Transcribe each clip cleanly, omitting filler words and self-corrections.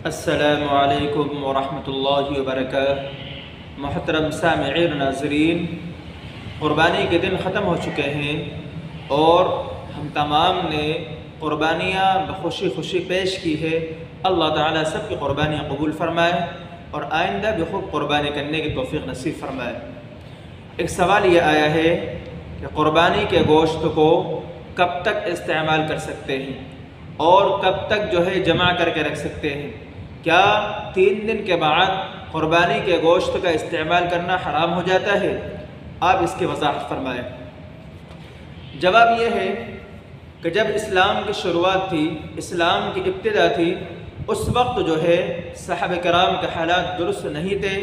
السلام علیکم ورحمۃ اللہ وبرکاتہ۔ محترم سامعین ناظرین، قربانی کے دن ختم ہو چکے ہیں اور ہم تمام نے قربانیاں بخوشی خوشی پیش کی ہے۔ اللہ تعالیٰ سب کی قربانیاں قبول فرمائے اور آئندہ بھی خوب قربانی کرنے کی توفیق نصیب فرمائے۔ ایک سوال یہ آیا ہے کہ قربانی کے گوشت کو کب تک استعمال کر سکتے ہیں اور کب تک جمع کر کے رکھ سکتے ہیں؟ کیا 3 دن کے بعد قربانی کے گوشت کا استعمال کرنا حرام ہو جاتا ہے؟ آپ اس کی وضاحت فرمائیں۔ جواب یہ ہے کہ جب اسلام کی شروعات تھی، اسلام کی ابتدا تھی، اس وقت صحابہ کرام کے حالات درست نہیں تھے،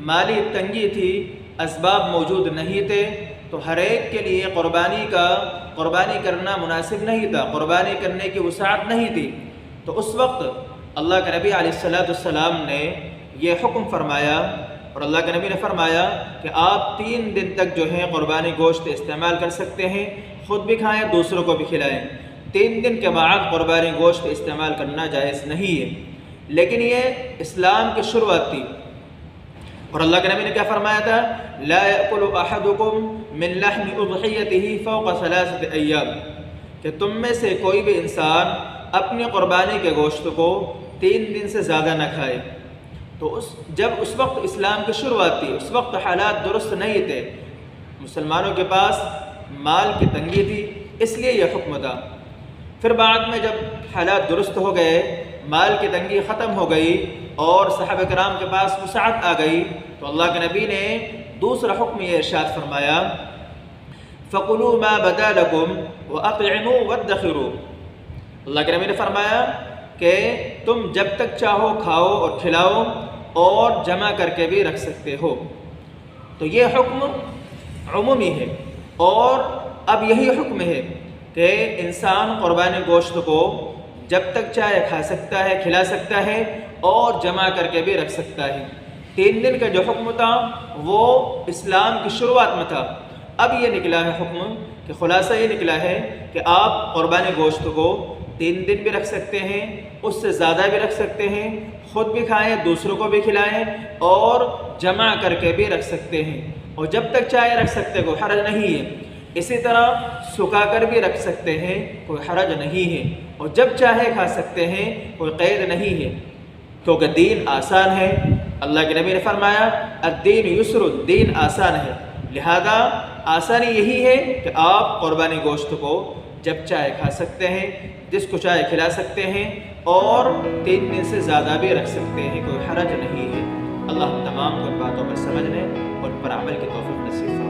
مالی تنگی تھی، اسباب موجود نہیں تھے، تو ہر ایک کے لیے قربانی کرنا مناسب نہیں تھا، قربانی کرنے کی وسعت نہیں تھی۔ تو اس وقت اللہ کے نبی علیہ السلام نے یہ حکم فرمایا اور اللہ کے نبی نے فرمایا کہ آپ 3 دن تک قربانی گوشت استعمال کر سکتے ہیں، خود بھی کھائیں دوسروں کو بھی کھلائیں۔ 3 دن کے بعد قربانی گوشت استعمال کرنا جائز نہیں ہے، لیکن یہ اسلام کی شروعات تھی اور اللہ کے نبی نے کیا فرمایا تھا؟ لا یأکل احدکم من لحم اضحیتہ فوق 3 ایام، کہ تم میں سے کوئی بھی انسان اپنی قربانی کے گوشت کو 3 دن سے زیادہ نہ کھائے۔ تو جب اس وقت اسلام کی شروعات تھی، اس وقت حالات درست نہیں تھے، مسلمانوں کے پاس مال کی تنگی تھی، اس لیے یہ حکم تھا۔ پھر بعد میں جب حالات درست ہو گئے، مال کی تنگی ختم ہو گئی اور صحابہ کرام کے پاس وسعت آ گئی، تو اللہ کے نبی نے دوسرا حکم یہ ارشاد فرمایا، فَقُلُوا مَا بَدَا لَكُمْ وَأَطْعِمُوا وَادَّخِرُوا۔ اللہ کے نبی نے فرمایا کہ تم جب تک چاہو کھاؤ اور کھلاؤ اور جمع کر کے بھی رکھ سکتے ہو۔ تو یہ حکم عمومی ہے اور اب یہی حکم ہے کہ انسان قربانی گوشت کو جب تک چاہے کھا سکتا ہے، کھلا سکتا ہے اور جمع کر کے بھی رکھ سکتا ہے۔ 3 دن کا جو حکم تھا وہ اسلام کی شروعات میں تھا، اب یہ نکلا ہے حکم کہ خلاصہ یہ نکلا ہے کہ آپ قربانی گوشت کو 3 دن بھی رکھ سکتے ہیں، اس سے زیادہ بھی رکھ سکتے ہیں، خود بھی کھائیں دوسروں کو بھی کھلائیں اور جمع کر کے بھی رکھ سکتے ہیں، اور جب تک چاہے رکھ سکتے کوئی حرج نہیں ہے۔ اسی طرح سکھا کر بھی رکھ سکتے ہیں، کوئی حرج نہیں ہے، اور جب چاہے کھا سکتے ہیں، کوئی قید نہیں ہے، کیونکہ دین آسان ہے۔ اللہ کے نبی نے فرمایا الدین یسر، دین آسان ہے، لہذا آسانی یہی ہے کہ آپ قربانی گوشت کو جب چاہے کھا سکتے ہیں، جس کو چاہے کھلا سکتے ہیں اور 3 دن سے زیادہ بھی رکھ سکتے ہیں، کوئی حرج نہیں ہے۔ اللہ ہم تمام کو ان باتوں پر سمجھنے اور پر عمل کی توفیق نصیب فرمائے۔